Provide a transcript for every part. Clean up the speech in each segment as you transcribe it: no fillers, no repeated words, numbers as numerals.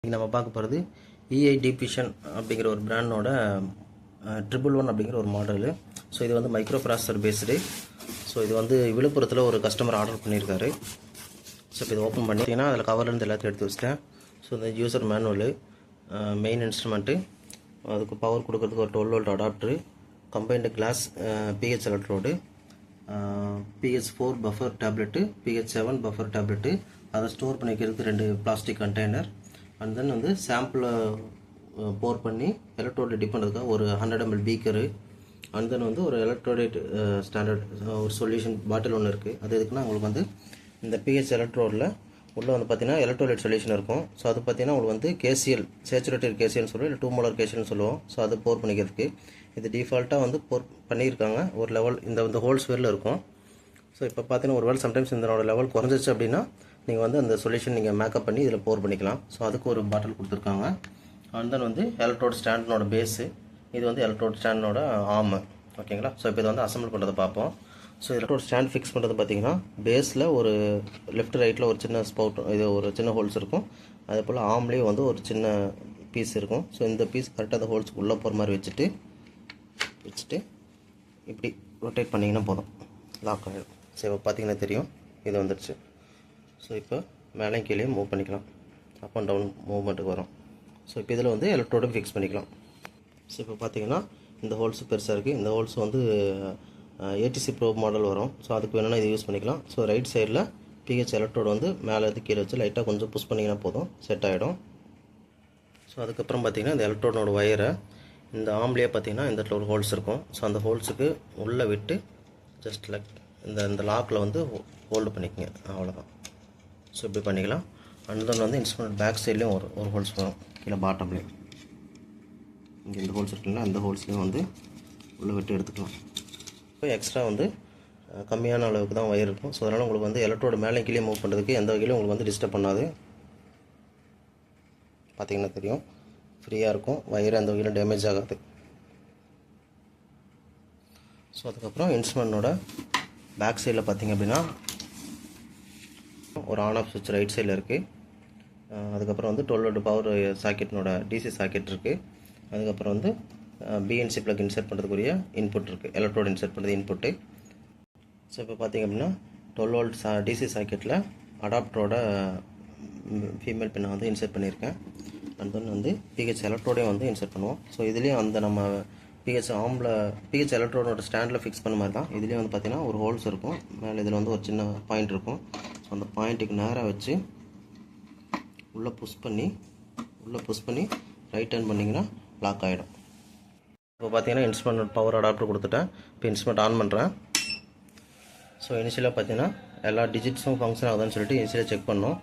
இன்றைக்கி நம்ம பார்க்க போகிறது EI Deep Vision அப்படிங்கிற ஒரு பிராண்டோட 111 அப்படிங்கிற ஒரு மாடலு. ஸோ இது வந்து மைக்ரோ ப்ராசஸர் பேஸ்டு. ஸோ இது வந்து விழுப்புரத்தில் ஒரு கஸ்டமர் ஆர்டர் பண்ணியிருக்காரு. ஸோ இப்போ இது ஓப்பன் பண்ணிட்டீங்கன்னா அதில் கவர்லேருந்து எல்லாத்தையும் எடுத்து வச்சிட்டேன். ஸோ இந்த யூசர் மேனுவலு, மெயின் இன்ஸ்ட்ருமெண்ட்டு, அதுக்கு பவர் கொடுக்கறதுக்கு ஒரு 12 volt adapter, combined glass PH electrode, PH4 buffer tablet, PH7 buffer tablet, அதை ஸ்டோர் பண்ணிக்கிறதுக்கு 2 பிளாஸ்டிக் கண்டெய்னர், அண்ட் தென் வந்து சாம்பிளை போர் பண்ணி எலக்ட்ரோடை டிப் பண்ணுறதுக்காக ஒரு 100 ml பீக்கரு, அண்ட் தென் வந்து ஒரு எலக்ட்ரோடேட் ஸ்டாண்டர்ட் ஒரு சொல்யூஷன் பாட்டில் ஒன்று இருக்குது. அது எதுக்குன்னா உங்களுக்கு வந்து இந்த PH எலக்ட்ரோடில் உள்ளே வந்து பார்த்தீங்கன்னா எலக்ட்ரோலைட் சொல்யூஷன் இருக்கும். ஸோ அது பார்த்தீங்கன்னா உங்களுக்கு வந்து KCl சேச்சுரேட்டட் KClன்னு சொல்லுவோம், இல்லை 2 molar KClன்னு சொல்லுவோம். ஸோ அது போர் பண்ணிக்கிறதுக்கு இது டிஃபால்ட்டாக வந்து போர் பண்ணியிருக்காங்க. ஒரு லெவல் இந்த ஹோல்ஸ் வேரில் இருக்கும். ஸோ இப்போ பார்த்தீங்கன்னா ஒரு வேளை சம்டைம்ஸ் இதனோட லெவல் குறைஞ்சிச்சு அப்படின்னா நீங்கள் வந்து அந்த சொல்யூஷன் நீங்கள் மேக்கப் பண்ணி இதில் போர் பண்ணிக்கலாம். ஸோ அதுக்கு ஒரு பாட்டில் கொடுத்துருக்காங்க. அண்ட் தென் வந்து எலக்ட்ரோட் ஸ்டாண்டனோட பேஸு, இது வந்து எலக்ட்ரோட் ஸ்டாண்டனோட ஆர்மு. ஓகேங்களா? ஸோ இப்போ இதை வந்து அசம்பிள் பண்ணுறதை பார்ப்போம். ஸோ எலக்ட்ரோட் ஸ்டாண்ட் ஃபிக்ஸ் பண்ணுறது பார்த்தீங்கன்னா பேஸில் ஒரு லெஃப்ட் ரைட்டில் ஒரு சின்ன ஸ்பவுட், இது ஒரு சின்ன ஹோல்ஸ் இருக்கும். அதே போல் ஆம்லேயும் வந்து ஒரு சின்ன பீஸ் இருக்கும். ஸோ இந்த பீஸ் கரெக்டாக அந்த ஹோல்ஸுக்கு உள்ளே போகிற மாதிரி வச்சுட்டு இப்படி ரொட்டேட் பண்ணிங்கன்னா போதும், லாக் ஆகிடும். ஸோ இப்போ பார்த்தீங்கன்னா தெரியும், இது வந்துடுச்சு. ஸோ இப்போ மேலே கீழே மூவ் பண்ணிக்கலாம், அப் அண்ட் டவுன் மூவ்மெண்ட்டுக்கு வரும். ஸோ இப்போ இதில் வந்து எலக்ட்ரோடும் ஃபிக்ஸ் பண்ணிக்கலாம். ஸோ இப்போ பார்த்தீங்கன்னா இந்த ஹோல்ஸு பெருசாக இருக்குது. இந்த ஹோல்ஸ் வந்து ATC ப்ரோப் மாடல் வரும். ஸோ அதுக்கு வேணும்னா இது யூஸ் பண்ணிக்கலாம். ஸோ ரைட் சைடில் PH எலக்ட்ரோடு வந்து மேலே இருந்து கீழே வச்சு லைட்டாக கொஞ்சம் புஷ் பண்ணிங்கன்னா போதும், செட் ஆகிடும். ஸோ அதுக்கப்புறம் பார்த்தீங்கன்னா இந்த எலக்ட்ரோடோட ஒயரை இந்த ஆம்லேயே பார்த்தீங்கன்னா இந்த இடத்துல ஒரு ஹோல்ஸ் இருக்கும். ஸோ அந்த ஹோல்ஸுக்கு உள்ளே விட்டு ஜஸ்ட் லைக் இந்த லாக்கில் வந்து ஹோல்டு பண்ணிக்கோங்க, அவ்வளோதான். ஸோ இப்படி பண்ணிக்கலாம். அண்ட் தென் வந்து இன்ஸ்ட்ருமெண்ட் பேக் சைட்லேயும் ஒரு ஹோல்ஸ் வரும், கீழே பாட்டம்லேயும். இங்கே இந்த ஹோல்ஸ் இருக்குங்களா, அந்த ஹோல்ஸ்லேயும் வந்து உள்ளே விட்டு எடுத்துக்கலாம். இப்போ எக்ஸ்ட்ரா வந்து கம்மியான அளவுக்கு தான் ஒயர் இருக்கும். ஸோ அதனால் உங்களுக்கு வந்து எலக்ட்ரோட மேலே கீழே மூவ் பண்ணுறதுக்கு எந்த வகையிலும் உங்களுக்கு வந்து டிஸ்டர்ப் பண்ணாது. பார்த்திங்கன்னா தெரியும், ஃப்ரீயாக இருக்கும், ஒயர் எந்த வகையிலும் டேமேஜ் ஆகாது. ஸோ அதுக்கப்புறம் இன்ஸ்ட்ருமெண்ட்டோட பேக் சைடில் பார்த்திங்க அப்படின்னா ஒரு ஆன் ஆஃப் சுவிட்ச் ரைட் சைடில் இருக்குது. அதுக்கப்புறம் வந்து 12 வோல்ட் பவர் சாக்கெட்னோட DC சாக்கெட் இருக்குது. அதுக்கப்புறம் வந்து BNC ப்ளக் இன்சர்ட் பண்ணுறதுக்குரிய இன்புட் இருக்குது, எலக்ட்ரோடு இன்சர்ட் பண்ணுறது இன்புட்டு. ஸோ இப்போ பார்த்திங்க அப்படின்னா 12 வோல்ட் DC சாக்கெட்டில் அடாப்டரோட ஃபீமேல் பின்னை வந்து இன்சர்ட் பண்ணியிருக்கேன். அண்ட் தென் வந்து PH எலக்ட்ரோடையும் வந்து இன்சர்ட் பண்ணுவோம். ஸோ இதுலேயும் அந்த நம்ம PH எலக்ட்ரோடோட ஸ்டாண்டில் ஃபிக்ஸ் பண்ண மாதிரி தான் இதுலேயும் வந்து பார்த்திங்கன்னா ஒரு ஹோல்ஸ் இருக்கும். மேலே இதில் வந்து ஒரு சின்ன பாயிண்ட் இருக்கும். ஸோ அந்த பாயிண்ட்டுக்கு நேராக வச்சு உள்ளே புஷ் பண்ணி ரைட் டர்ன் பண்ணிங்கன்னா லாக் ஆகிடும். இப்போ பார்த்தீங்கன்னா இன்ஸ்ட்ருமெண்ட் பவர் அடாப்டர் கொடுத்துட்டேன். இப்போ இன்ஸ்ட்ருமெண்ட் ஆன் பண்ணுறேன். ஸோ இனிஷியலாக பார்த்தீங்கன்னா எல்லா டிஜிட்ஸும் ஃபங்க்ஷன் ஆகுதுன்னு சொல்லிட்டு இனிஷியலாக செக் பண்ணோம்.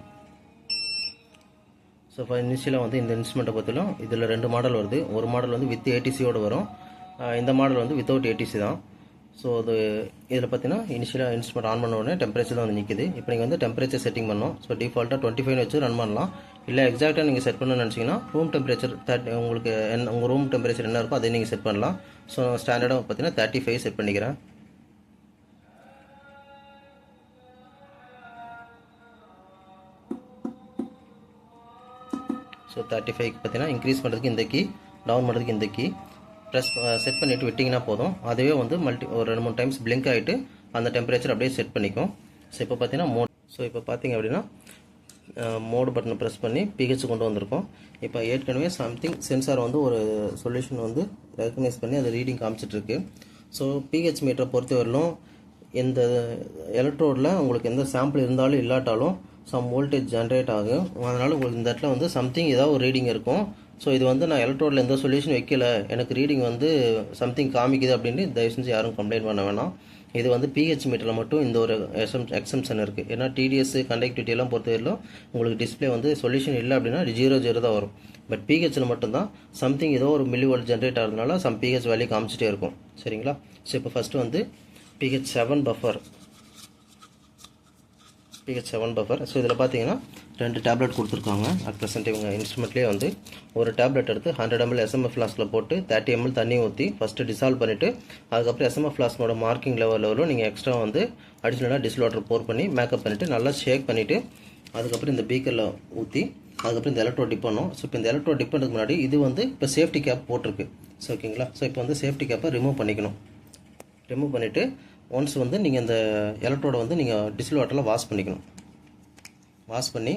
ஸோ இப்போ இனிஷியலாக வந்து இந்த இன்ஸ்ட்ருமெண்ட்டை பற்றிலும் இதில் 2 மாடல் வருது. ஒரு மாடல் வந்து வித் ATCயோடு வரும், இந்த மாடல் வந்து வித்தவுட் ATC தான். ஸோ அது இதில் பார்த்தீங்கன்னா இனிஷியலாக இன்ஸ்ட்ருமெண்ட் ஆன் பண்ண உடனே டெம்பரேச்சர் தான் வந்து நிற்குது. இப்போ நீங்கள் வந்து டெம்பரேச்சர் செட்டிங் பண்ணணும். ஸோ டிஃபால்ட்டாக 25 வச்சு ரன் பண்ணலாம். இல்லை எக்ஸாக்டாக நீங்கள் செட் பண்ணணும்னு நினச்சிங்கன்னா ரூம் டெம்பரேச்சர் உங்களுக்கு உங்கள் ரூம் டெம்பரேச்சர் என்ன இருக்கோ அதை நீங்கள் செட் பண்ணலாம். ஸோ ஸ்டாண்டர்டாக பார்த்தீங்கன்னா 35 செட் பண்ணிக்கிறேன். ஸோ 35 பார்த்தீங்கன்னா இன்க்ரீஸ் பண்ணுறதுக்கு இந்த கீ, டவுன் பண்ணுறதுக்கு இந்த கீ ப்ரெஸ் செட் பண்ணிவிட்டு விட்டிங்கன்னா போதும். அதுவே வந்து ஒரு 2-3 டைம்ஸ் பிளிங்க் ஆகிட்டு அந்த டெம்பரேச்சர் அப்படியே செட் பண்ணிக்கும். ஸோ இப்போ பார்த்தீங்கன்னா இப்போ பார்த்தீங்க அப்படின்னா மோடு பட்டனை ப்ரெஸ் பண்ணி PH கொண்டு வந்திருக்கோம். இப்போ ஏற்கனவே சம்திங் சென்சார் வந்து ஒரு சொல்யூஷன் வந்து ரெகக்னைஸ் பண்ணி அது ரீடிங் காமிச்சிட்ருக்கு. ஸோ PH மீட்டரை பொறுத்த வரலும் இந்த எலக்ட்ரோடில் உங்களுக்கு எந்த சாம்பிள் இருந்தாலும் இல்லாட்டாலும் சம் வோல்டேஜ் ஜென்ரேட் ஆகும். அதனால் உங்களுக்கு இந்த இடத்துல வந்து சம்திங் ஏதாவது ஒரு ரீடிங் இருக்கும். ஸோ இது வந்து நான் எலக்ட்ரோடில் எந்த சொல்யூஷன் வைக்கல, எனக்கு ரீடிங் வந்து சம்திங் காமிக்குது அப்படின்னு தயவு செஞ்சு யாரும் கம்ப்ளைண்ட் பண்ண வேணாம். இது வந்து PH மீட்டரில் மட்டும் இந்த ஒரு எக்ஸம்ஷன் இருக்குது. ஏன்னா TDS கண்டக்டிவிட்டி எல்லாம் பொறுத்தவரையிலும் உங்களுக்கு டிஸ்பிளே வந்து சொல்யூஷன் இல்லை அப்படின்னா 0 தான் வரும். பட் PHல் மட்டும்தான் சம்திங் ஏதோ ஒரு மில்லி வோல்ட் ஜென்ரேட் ஆகிறதுனால சம் PH வேல்யூ காமிச்சிட்டே இருக்கும். சரிங்களா? ஸோ இப்போ ஃபஸ்ட்டு வந்து PH7 பஃபர். ஸோ இதில் பார்த்தீங்கன்னா 2 டேப்லெட் கொடுத்துருக்காங்க. அட் ப்ரெசென்ட் இவங்க இன்ஸ்ட்ருமெண்ட்லேயே வந்து ஒரு டேப்லெட் எடுத்து 100 ml SMF ஃப்ளாஸ்கில் போட்டு 30 ml தண்ணி ஊற்றி ஃபஸ்ட்டு டிசால்வ் பண்ணிவிட்டு அதுக்கப்புறம் SMF ஃப்ளாஸ்கோட மார்க்கிங் லெவலில் நீங்கள் எக்ஸ்ட்ரா வந்து அடிஷ்னலாக டிஸ்டில் வாட்டர் போர் பண்ணி மேக்கப் பண்ணிவிட்டு நல்லா ஷேக் பண்ணிவிட்டு அதுக்கப்புறம் இந்த பீக்கரில் ஊற்றி அதுக்கப்புறம் இந்த எலக்ட்ரோட் டிப் பண்ணோம். ஸோ இப்போ இந்த எலக்ட்ரோட் டிப் பண்ணுறதுக்கு முன்னாடி இது வந்து இப்போ சேஃப்டி கேப் போட்டிருக்கு. ஸோ ஓகேங்களா. ஸோ இப்போ வந்து சேஃப்டி கேப்பை ரிமூவ் பண்ணிக்கணும். ரிமூவ் பண்ணிவிட்டு ஒன்ஸ் வந்து நீங்கள் இந்த எலக்ட்ரோடை வந்து நீங்கள் டிஸ்டில் வாட்டரில் வாஷ் பண்ணிக்கணும். வாஷ் பண்ணி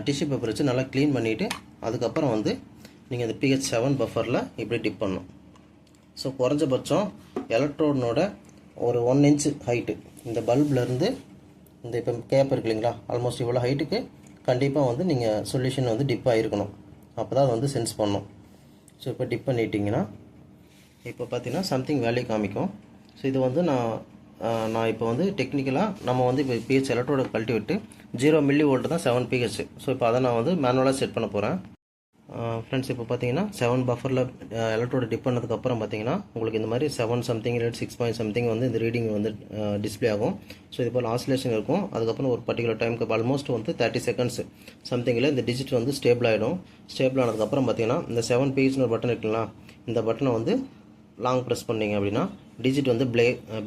டிஷ்யூ பேப்பர் வச்சு நல்லா க்ளீன் பண்ணிவிட்டு அதுக்கப்புறம் வந்து நீங்கள் இந்த pH 7 பஃபரில் இப்படி டிப் பண்ணணும். ஸோ குறைஞ்சபட்சம் எலக்ட்ரோடனோட ஒரு 1 இன்ச் ஹைட்டு இந்த பல்ப்லேருந்து இந்த இப்போ கேப் இருக்கு இல்லைங்களா, ஆல்மோஸ்ட் இவ்வளோ ஹைட்டுக்கு கண்டிப்பாக வந்து நீங்கள் சொல்யூஷன் வந்து டிப் ஆகிருக்கணும். அப்போ தான் அது வந்து சென்ஸ் பண்ணணும். ஸோ இப்போ டிப் பண்ணிட்டீங்கன்னா இப்போ பார்த்தீங்கன்னா சம்திங் வேல்யூ காமிக்கும். ஸோ இது வந்து நான் இப்போ வந்து டெக்னிக்கலாக நம்ம வந்து இப்போ pH எலக்ட்ரோட கழட்டி விட்டு 0 மில்லி வோல்ட் தான் 7 pH. ஸோ இப்போ அதை நான் வந்து மேனுவலாக செட் பண்ண போகிறேன். ஃப்ரெண்ட்ஸ் இப்போ பார்த்தீங்கன்னா 7 பஃபரில் எலக்ட்ரோட டிப் பண்ணதுக்கப்புறம் பார்த்தீங்கன்னா உங்களுக்கு இந்த மாதிரி 7 சம்திங் இல்லை 6 பாயிண்ட் சம்திங் வந்து இந்த ரீடிங் வந்து டிஸ்பிளே ஆகும். ஸோ இது போல் ஆசிலேஷன் இருக்கும். அதுக்கப்புறம் ஒரு பர்டிகுலர் டைமுக்கு ஆல்மோஸ்ட் வந்து 30 செகண்ட்ஸ் சம்திங்கில் இந்த டிஜிட் வந்து ஸ்டேபிள் ஆகிடும். ஸ்டேபிள் ஆனதுக்கப்புறம் பார்த்தீங்கன்னா இந்த 7 pHன்னு ஒரு பட்டன் இருக்குங்களா, இந்த பட்டனை வந்து லாங் ப்ரெஸ் பண்ணிங்க அப்படின்னா டிஜிட் வந்து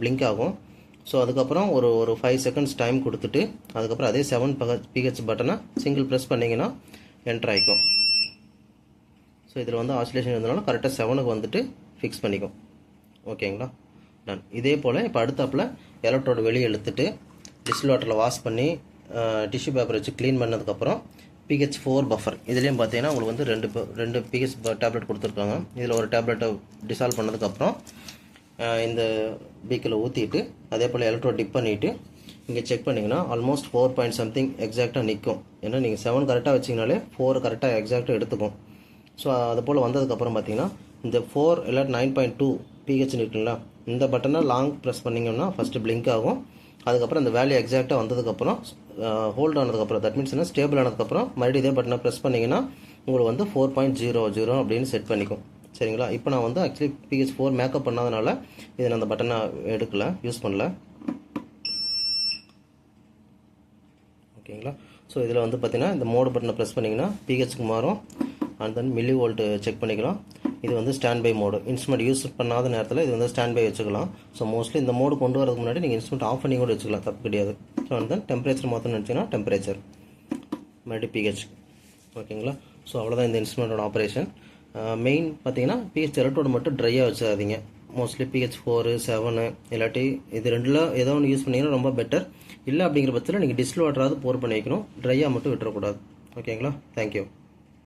பிளிங்க் ஆகும். ஸோ அதுக்கப்புறம் ஒரு 5 செகண்ட்ஸ் டைம் கொடுத்துட்டு அதுக்கப்புறம் அதே 7 pH பட்டனை சிங்கிள் ப்ரெஸ் பண்ணிங்கன்னா என்டர் ஆகிக்கும். ஸோ இதில் வந்து ஆசிலேஷன் இருந்தனால கரெக்டாக 7க்கு வந்துட்டு ஃபிக்ஸ் பண்ணிக்கும். ஓகேங்களா, டன். இதே போல் இப்போ அடுத்தாப்பில் எலக்ட்ரோட வெளியே எடுத்துட்டு டிஸ்டில் வாட்டரில் வாஷ் பண்ணி டிஷ்யூ பேப்பர் வச்சு க்ளீன் பண்ணதுக்கப்புறம் pH 4 பஃபர் இதுலேயும் பார்த்தீங்கன்னா உங்களுக்கு வந்து ரெண்டு pH டேப்லெட் கொடுத்துருக்காங்க. இதில் ஒரு டேப்லெட்டை டிசால்வ் பண்ணதுக்கப்புறம் இந்த பீக்கில் ஊற்றிட்டு அதே போல் எலக்ட்ரோட் டிப் பண்ணிவிட்டு இங்கே செக் பண்ணிங்கன்னா ஆல்மோஸ்ட் 4 பாயிண்ட் சம்திங் எக்ஸாக்டாக நிற்கும். ஏன்னா நீங்கள் 7 கரெக்டாக வச்சிங்கனாலே 4 கரெக்டாக எக்ஸாக்டாக எடுத்துக்கும். ஸோ அது போல் வந்ததுக்கப்புறம் பார்த்தீங்கன்னா இந்த 4 இல்லை 9.2 pH இருக்குங்களா, இந்த பட்டனை லாங் ப்ரெஸ் பண்ணிங்கன்னா ஃபஸ்ட்டு பிளிங்க் ஆகும். அதுக்கப்புறம் இந்த வேல்யூ எக்ஸாக்டாக வந்ததுக்கப்புறம் ஹோல்ட் ஆனதுக்கப்புறம் தட் மீன்ஸ் என்ன ஸ்டேபிள் ஆனதுக்கப்புறம் மறுபடியும் இதே பட்டனை ப்ரெஸ் பண்ணிங்கன்னா உங்களுக்கு வந்து 4.00 அப்படின்னு செட் பண்ணிக்கும். சரிங்களா. இப்போ நான் வந்து ஆக்சுவலி pH 4 மேக்கப் பண்ணாதனால இதை நான் அந்த பட்டனை எடுக்கலை, யூஸ் பண்ணல. ஓகேங்களா. ஸோ இதில் வந்து பார்த்தீங்கன்னா இந்த மோடு பட்டனை ப்ரெஸ் பண்ணிங்கன்னா pHக்கு மாறும். And then milli volt check பண்ணிக்கலாம். இது வந்து stand by mode. Instrument use பண்ணாத நேரத்தில் இது வந்து ஸ்டாண்ட் பை வச்சுக்கலாம். ஸோ மோஸ்ட்லி இந்த மோடு கொண்டு வரதுக்கு முன்னாடி நீங்கள் இன்ஸ்ட்ருமெண்ட் ஆஃப் பண்ணி கூட வச்சுக்கலாம், தப்பு கிடையாது. ஸோ அண்ட் தென் டெம்பரேச்சர் மாற்றணும்னு நினச்சிங்கன்னா டெம்பரேச்சர் மறுபடியும் pH. ஓகேங்களா. ஸோ அவ்வளோதான் இந்த இன்ஸ்ட்ருமெண்ட்டோட ஆப்ரேஷன். மெயின் பார்த்தீங்கன்னா pH எலக்ட்ரோடு மட்டும் ட்ரையாக வச்சிடாதீங்க. மோஸ்ட்லி pH 4 7 இல்லாட்டி இது ரெண்டில் ஏதோ ஒன்று யூஸ் பண்ணிங்கன்னா ரொம்ப பெட்டர். இல்லை அப்படிங்கிற பட்சத்தில் நீங்கள் டிஸ்டில் வாட்டராவது போர் பண்ணி வைக்கணும், ட்ரையாக மட்டும் விட்டுறக்கூடாது. ஓகேங்களா. தேங்க்யூ.